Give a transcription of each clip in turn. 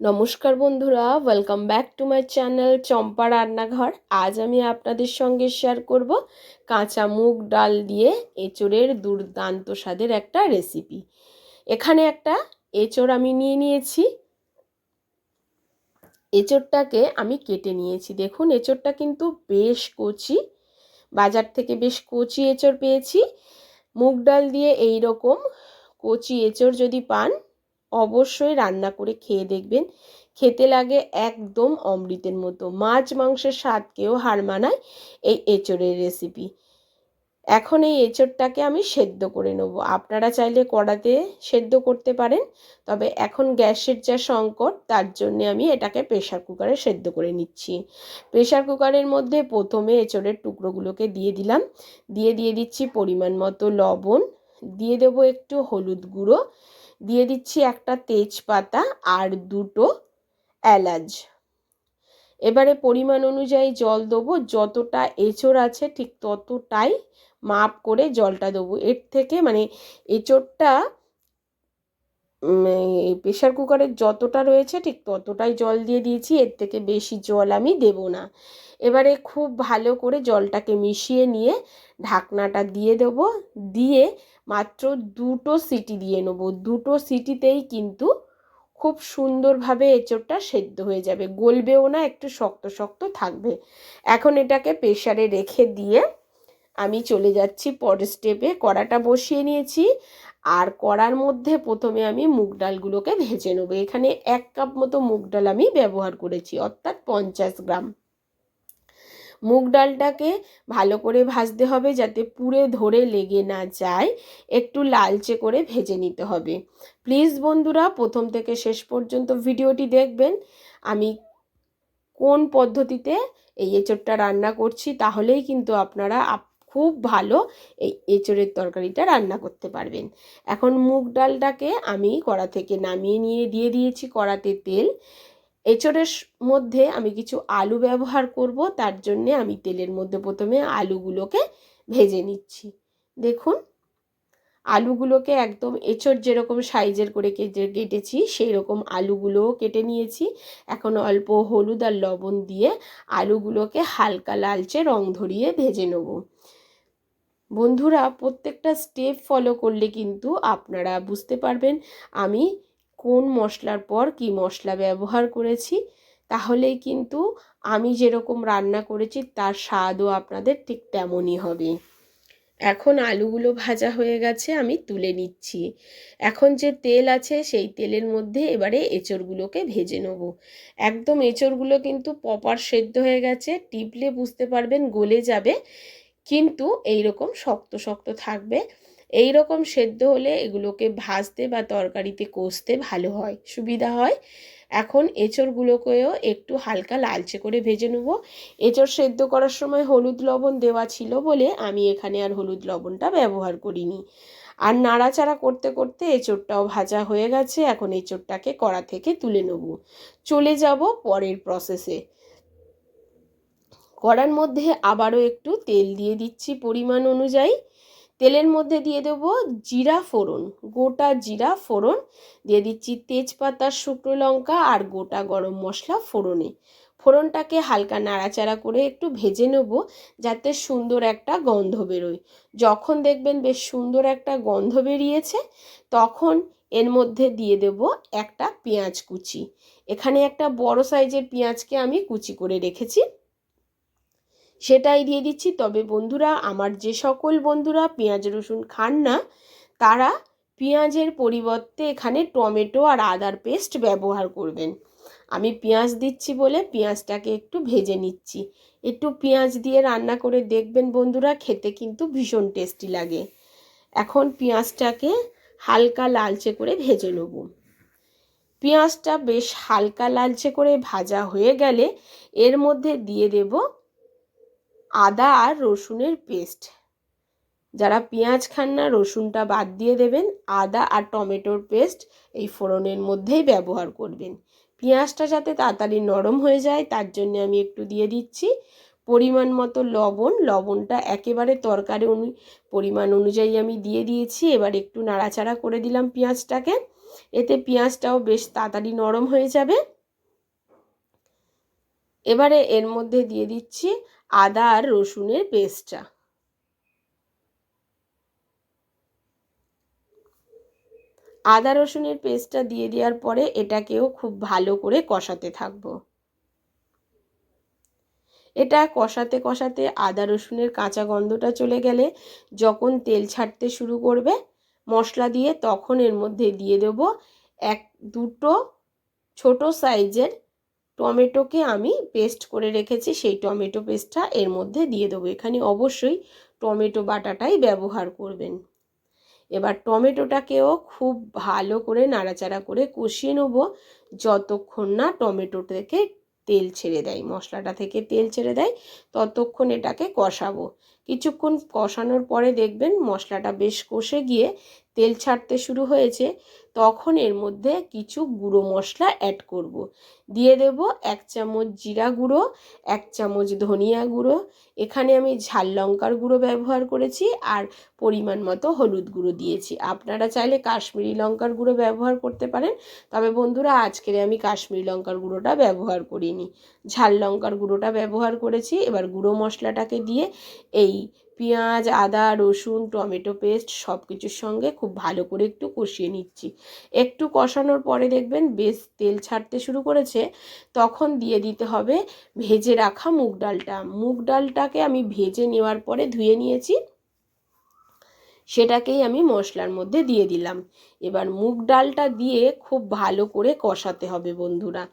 নমস্কার বন্ধুরা, welcome back to my channel Champa Rannaghar. আজ আমি আপনাদের সঙ্গে শেয়ার করব কাঁচা মুগ ডাল দিয়ে এঁচোড়ের দুর্দান্ত স্বাদের একটা রেসিপি। এখানে একটা এঁচোড় আমি নিয়ে নিয়েছি। এঁচোড়টাকে আমি কেটে নিয়েছি। দেখুন, এঁচোড়টা কিন্তু বেশ কচি, বাজার থেকে বেশ কচি এঁচোড় পেয়েছি। মুগ ডাল দিয়ে এই রকম কচি এঁচোড় যদি পান, অবশ্যই রান্না করে খেয়ে দেখবেন। খেতে লাগে একদম অমৃতের মতো, মাছ মাংসের স্বাদকেও হার মানায় এই এঁচোড়ের রেসিপি। এখন এই এঁচোড়টাকে আমি সেদ্ধ করে নেব। আপনারা চাইলে কড়াতে সেদ্ধ করতে পারেন, তবে এখন গ্যাসের যা সংকট, তার জন্য আমি এটাকে প্রেশার কুকারে সেদ্ধ করে নিচ্ছি। প্রেশার কুকারের মধ্যে প্রথমে এঁচোড়ের টুকরোগুলোকে দিয়ে দিলাম। দিয়ে দিচ্ছি পরিমাণ মতো লবণ, দিয়ে দেবো একটু হলুদ গুঁড়ো, দিয়ে দিচ্ছি একটা তেজপাতা আর দুটো এলাচ। এবারে পরিমাণ অনুযায়ী জল দেবো। যতটা এঁচোড় আছে ঠিক ততটাই মাপ করে জলটা দেবো। এর থেকে এঁচোড়টা প্রেশার কুকারের যতটা রয়েছে ঠিক ততটাই জল দিয়ে দিয়েছি, এর থেকে বেশি জল আমি দেব না। এবারে খুব ভালো করে জলটাকে মিশিয়ে নিয়ে ঢাকনাটা দিয়ে দেব। দিয়ে মাত্র দুটো সিটি দিয়ে নেব। দুটো সিটিতেই কিন্তু খুব সুন্দরভাবে এঁচোড়টা সেদ্ধ হয়ে যাবে, গলবেও না, একটু শক্ত শক্ত থাকবে। এখন এটাকে প্রেশারে রেখে দিয়ে আমি চলে যাচ্ছি পরের স্টেপে। কড়াটা বসিয়ে নিয়েছি, আর কড়ার মধ্যে প্রথমে আমি মুগ ডালগুলোকে ভেজে নেব। এখানে 1 কাপ মতো মুগ ডাল আমি ব্যবহার করেছি, অর্থাৎ 50 গ্রাম। মুগ ডালটাকে ভালো করে ভাজতে হবে, যাতে পুড়ে ধরে লেগে না যায়। একটু লালচে করে ভেজে নিতে হবে। প্লিজ বন্ধুরা, প্রথম থেকে শেষ পর্যন্ত ভিডিওটি দেখবেন আমি কোন পদ্ধতিতে এই এঁচোড়টা রান্না করছি, তাহলেই কিন্তু আপনারা খুব ভালো এই এঁচোড়ের তরকারিটা রান্না করতে পারবেন। এখন মুগ ডালটাকে আমি কড়া থেকে নামিয়ে নিয়ে দিয়ে দিয়েছি কড়াতে তেল। এঁচোড়ের মধ্যে আমি কিছু আলু ব্যবহার করব, তার জন্যে আমি তেলের মধ্যে প্রথমে আলুগুলোকে ভেজে নিচ্ছি। দেখুন, আলুগুলোকে একদম এঁচোড় যেরকম সাইজের করে কেটেছি সেই রকম আলুগুলোও কেটে নিয়েছি। এখন অল্প হলুদ আর লবণ দিয়ে আলুগুলোকে হালকা লালচে রং ধরিয়ে ভেজে নেব। বন্ধুরা, প্রত্যেকটা স্টেপ ফলো করলে কিন্তু আপনারা বুঝতে পারবেন আমি কোন মশলার পর কি মশলা ব্যবহার করেছি। তাহলেই কিন্তু আমি যেরকম রান্না করেছি তার স্বাদও আপনাদের ঠিক তেমনই হবে। এখন আলুগুলো ভাজা হয়ে গেছে, আমি তুলে নিচ্ছি। এখন যে তেল আছে সেই তেলের মধ্যে এবারে এঁচোড়গুলোকে ভেজে নেব। একদম এঁচোড়গুলো কিন্তু প্রপার সেদ্ধ হয়ে গেছে, টিপলে বুঝতে পারবেন গলে যাবে, কিন্তু এই রকম শক্ত শক্ত থাকবে। এই রকম সেদ্ধ হলে এগুলোকে ভাজতে বা তরকারিতে কষতে ভালো হয়, সুবিধা হয়। এখন এঁচোড়গুলোকেও একটু হালকা লালচে করে ভেজে নেব। এঁচোড় সেদ্ধ করার সময় হলুদ লবণ দেওয়া ছিল বলে আমি এখানে আর হলুদ লবণটা ব্যবহার করিনি। আর নাড়াচাড়া করতে করতে এঁচোড়টাও ভাজা হয়ে গেছে। এখন এঁচোড়টাকে কড়া থেকে তুলে নেব। চলে যাব পরের প্রসেসে। কড়ার মধ্যে আবারও একটু তেল দিয়ে দিচ্ছি পরিমাণ অনুযায়ী। তেলের মধ্যে দিয়ে দেব জিরা ফোড়ন, গোটা জিরা ফোড়ন দিয়ে দিচ্ছি, তেজপাতা, শুকনো লঙ্কা আর গোটা গরম মশলা ফোড়নে। ফোড়নটাকে হালকা নাড়াচাড়া করে একটু ভেজে নেব, যাতে সুন্দর একটা গন্ধ বেরোয়। যখন দেখবেন বেশ সুন্দর একটা গন্ধ বেরিয়েছে, তখন এর মধ্যে দিয়ে দেব একটা পেঁয়াজ কুচি। এখানে একটা বড় সাইজের পেঁয়াজকে আমি কুচি করে রেখেছি, সেটাই দিয়ে দিচ্ছি। তবে বন্ধুরা, আমার যে সকল বন্ধুরা পেঁয়াজ রসুন খান না, তারা পেঁয়াজের পরিবর্তে এখানে টমেটো আর আদার পেস্ট ব্যবহার করবেন। আমি পেঁয়াজ দিচ্ছি বলে পেঁয়াজটাকে একটু ভেজে নিচ্ছি। একটু পেঁয়াজ দিয়ে রান্না করে দেখবেন বন্ধুরা, খেতে কিন্তু ভীষণ টেস্টি লাগে। এখন পেঁয়াজটাকে হালকা লালচে করে ভেজে নেব। পেঁয়াজটা বেশ হালকা লালচে করে ভাজা হয়ে গেলে এর মধ্যে দিয়ে দেব আদা আর রসুনের পেস্ট। যারা পেঁয়াজ খান না, রসুনটা বাদ দিয়ে দেবেন। আদা আর টমেটোর পেস্ট এই ফোড়নের মধ্যেই ব্যবহার করবেন। পেঁয়াজটা যাতে তাড়াতাড়ি নরম হয়ে যায়, তার জন্য আমি একটু দিয়ে দিচ্ছি পরিমাণ মতো লবণ। লবণটা একেবারে তরকারি পরিমাণ অনুযায়ী আমি দিয়ে দিয়েছি। এবার একটু নাড়াচাড়া করে দিলাম পেঁয়াজটাকে। এতে পেঁয়াজটাও বেশ তাড়াতাড়ি নরম হয়ে যাবে। এবারে এর মধ্যে দিয়ে দিচ্ছি আদা আর রসুনের পেস্টটা। আদা রসুনের পেস্টটা দিয়ে দেওয়ার পরে এটাকেও খুব ভালো করে কষাতে থাকবো। এটা কষাতে কষাতে আদা রসুনের কাঁচা গন্ধটা চলে গেলে যখন তেল ছাড়তে শুরু করবে মশলা দিয়ে, তখন এর মধ্যে দিয়ে দেব দুটো ছোট সাইজের টমেটোকে আমি পেস্ট করে রেখেছি, সেই টমেটো পেস্টটা এর মধ্যে দিয়ে দেবো। এখানে অবশ্যই টমেটো বাটাটাই ব্যবহার করবেন। এবার টমেটোটাকেও খুব ভালো করে নাড়াচাড়া করে কষিয়ে নেব যতক্ষণ না টমেটো থেকে তেল ছেড়ে দেয়, মশলাটা থেকে তেল ছেড়ে দেয় ততক্ষণ এটাকে কষাবো। কিছুক্ষণ কষানোর পরে দেখবেন মশলাটা বেশ কষে গিয়ে তেল ছাড়তে শুরু হয়েছে, তখন এর মধ্যে কিছু গুঁড়ো মশলা অ্যাড করব। দিয়ে দেব 1 চামচ জিরা গুঁড়ো, 1 চামচ ধনিয়া গুঁড়ো, এখানে আমি ঝাল লঙ্কার গুঁড়ো ব্যবহার করেছি, আর পরিমাণ মতো হলুদ গুঁড়ো দিয়েছি। আপনারা চাইলে কাশ্মীরি লঙ্কার গুঁড়ো ব্যবহার করতে পারেন, তবে বন্ধুরা আজকের আমি কাশ্মীরি লঙ্কার গুঁড়োটা ব্যবহার করিনি, ঝাল লঙ্কার গুঁড়োটা ব্যবহার করেছি। এবার গুঁড়ো মশলাটাকে দিয়ে এই পেঁয়াজ, আদা, রসুন, টমেটো পেস্ট সব কিছুর সঙ্গে খুব ভালো করে একটু কষিয়ে নিচ্ছি। একটু কষানোর পরে দেখবেন বেশ তেল ছাড়তে শুরু করেছে, তখন দিয়ে দিতে হবে ভেজে রাখা মুগ ডালটা। মুগ ডালটাকে আমি ভেজে নেওয়ার পরে ধুয়ে নিয়েছি, সেটাকেই আমি মশলার মধ্যে দিয়ে দিলাম। এবার মুগ ডালটা দিয়ে খুব ভালো করে কষাতে হবে বন্ধুরা।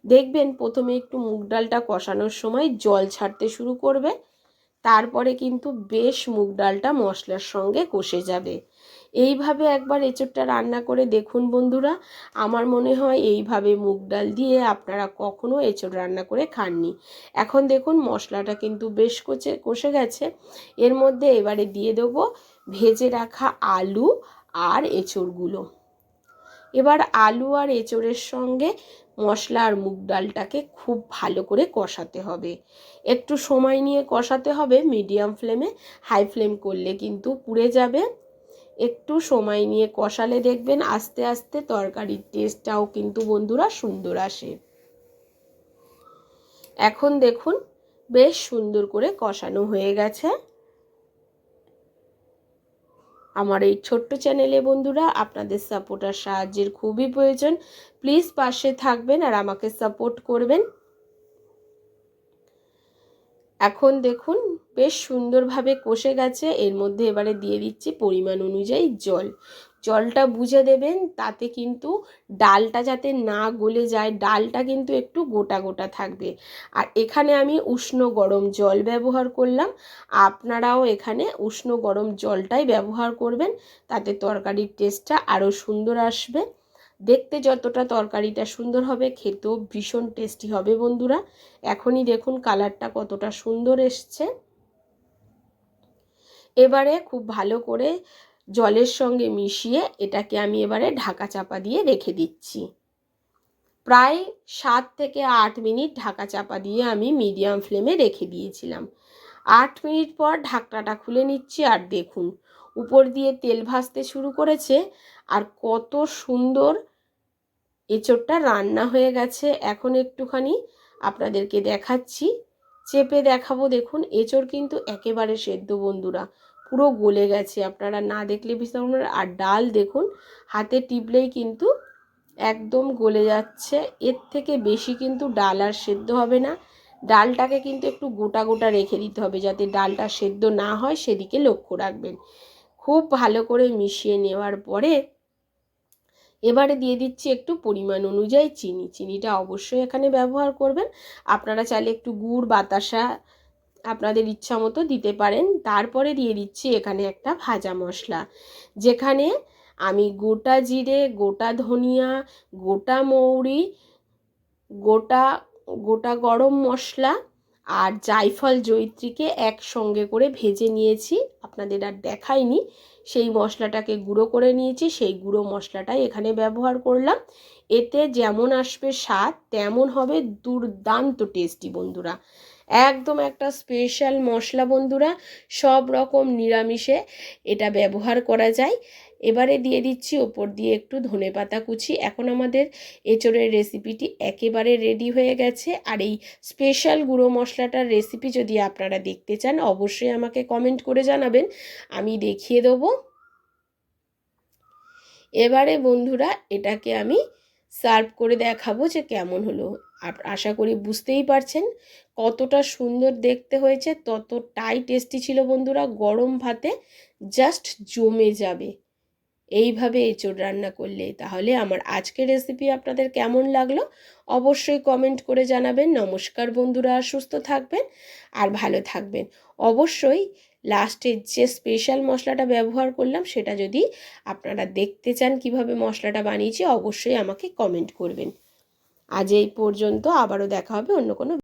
দেখবেন প্রথমে একটু মুগ ডালটা কষানোর সময় জল ছাড়তে শুরু করবে, তারপরে কিন্তু বেশ মুগ ডালটা মশলার সঙ্গে কষে যাবে। এইভাবে একবার এঁচোড়টা রান্না করে দেখুন বন্ধুরা, আমার মনে হয় এইভাবে মুগ ডাল দিয়ে আপনারা কখনো এঁচোড় রান্না করে খাননি। এখন দেখুন মশলাটা কিন্তু বেশ কষে গেছে, এর মধ্যে এবারে দিয়ে দেবো ভেজে রাখা আলু আর এঁচোড়গুলো। এবার আলু আর এঁচোড়ের সঙ্গে মশলা আর মুগ ডালটাকে খুব ভালো করে কষাতে হবে। একটু সময় নিয়ে কষাতে হবে মিডিয়াম ফ্লেমে, হাই ফ্লেম করলে কিন্তু পুড়ে যাবে। একটু সময় নিয়ে কষালে দেখবেন আস্তে আস্তে তরকারির টেস্টটাও কিন্তু বন্ধুরা সুন্দর আসে। এখন দেখুন বেশ সুন্দর করে কষানো হয়ে গেছে। আমার এই ছোট্ট চ্যানেলে বন্ধুরা আপনাদের সাপোর্ট আর সাহায্যের খুবই প্রয়োজন, প্লিজ পাশে থাকবেন আর আমাকে সাপোর্ট করবেন। এখন দেখুন বেশ সুন্দরভাবে কষে গেছে, এর মধ্যে এবারে দিয়ে দিচ্ছি পরিমাণ অনুযায়ী জল। জলটা বুঝে দেবেন, তাতে কিন্তু ডালটা যাতে না গলে যায়, ডালটা কিন্তু একটু গোটা গোটা থাকবে। আর এখানে আমি উষ্ণ গরম জল ব্যবহার করলাম, আপনারাও এখানে উষ্ণ গরম জলটাই ব্যবহার করবেন, তাতে তরকারির টেস্টটা আরও সুন্দর আসবে। দেখতে যতটা তরকারিটা সুন্দর হবে, খেতেও ভীষণ টেস্টি হবে বন্ধুরা। এখনই দেখুন কালারটা কতটা সুন্দর এসছে। এবারে খুব ভালো করে জলের সঙ্গে মিশিয়ে এটাকে আমি এবারে ঢাকা চাপা দিয়ে রেখে দিচ্ছি। প্রায় 7 থেকে 8 মিনিট ঢাকা চাপা দিয়ে আমি মিডিয়াম ফ্লেমে রেখে দিয়েছিলাম। 8 মিনিট পর ঢাকনাটা খুলে নিচ্ছি, আর দেখুন উপর দিয়ে তেল ভাসতে শুরু করেছে, আর কত সুন্দর এঁচোড়টা রান্না হয়ে গেছে। এখন একটুখানি আপনাদেরকে দেখাচ্ছি, চেপে দেখাবো। দেখুন এঁচোড় কিন্তু একেবারে সেদ্ধ বন্ধুরা, পুরো গলে গেছে, আপনারা না দেখলে বুঝতে পারবেন না। আর ডাল দেখুন হাতে টিপলেই কিন্তু একদম গলে যাচ্ছে, এর থেকে বেশি কিন্তু ডাল আর সেদ্ধ হবে না। ডালটাকে কিন্তু একটু গোটা গোটা রেখে দিতে হবে, যাতে ডালটা সেদ্ধ না হয় সেদিকে লক্ষ্য রাখবেন। খুব ভালো করে মিশিয়ে নেওয়ার পরে এবারে দিয়ে দিচ্ছি একটু পরিমাণ অনুযায়ী চিনি। চিনিটা অবশ্যই এখানে ব্যবহার করবেন, আপনারা চাইলে একটু গুড় বাতাসা আপনাদের ইচ্ছা মতো দিতে পারেন। তারপরে দিয়ে দিচ্ছি এখানে একটা ভাজা মশলা, যেখানে আমি গোটা জিরে, গোটা ধনিয়া, গোটা মৌরি, গোটা গোটা গরম মশলা আর জায়ফল জয়িত্রীকে একসঙ্গে করে ভেজে নিয়েছি, আপনাদের আর দেখাইনি। সেই মশলাটাকে গুঁড়ো করে নিয়েছি, সেই গুঁড়ো মশলাটাই এখানে ব্যবহার করলাম। এতে যেমন আসবে স্বাদ, তেমন হবে দুর্দান্ত টেস্টি বন্ধুরা। একদম একটা স্পেশাল মশলা বন্ধুরা, সব রকম নিরামিষে এটা ব্যবহার করা যায়। এবারে দিয়ে দিচ্ছি ওপর দিয়ে একটু ধনেপাতা কুচি। এখন আমাদের এঁচোড়ের রেসিপিটি একেবারে রেডি হয়ে গেছে। আর এই স্পেশাল গুঁড়ো মশলাটার রেসিপি যদি আপনারা দেখতে চান অবশ্যই আমাকে কমেন্ট করে জানাবেন, আমি দেখিয়ে দেবো। এবারে বন্ধুরা এটাকে আমি সার্ভ করে দেখাবো যে কেমন হলো। আশা করি বুঝতেই পারছেন কতটা সুন্দর দেখতে হয়েছে, ততটাই টেস্টি ছিল বন্ধুরা। গরম ভাতে জাস্ট জমে যাবে এইভাবে এঁচোড় রান্না করলে। তাহলে আমার আজকের রেসিপি আপনাদের কেমন লাগলো অবশ্যই কমেন্ট করে জানাবেন। নমস্কার বন্ধুরা, সুস্থ থাকবেন আর ভালো থাকবেন। অবশ্যই লাস্টে যে স্পেশাল মশলাটা ব্যবহার করলাম সেটা যদি আপনারা দেখতে চান কিভাবে মশলাটা বানিয়েছি অবশ্যই আমাকে কমেন্ট করবেন। আজ এই পর্যন্ত, আবারও দেখা হবে অন্য কোনো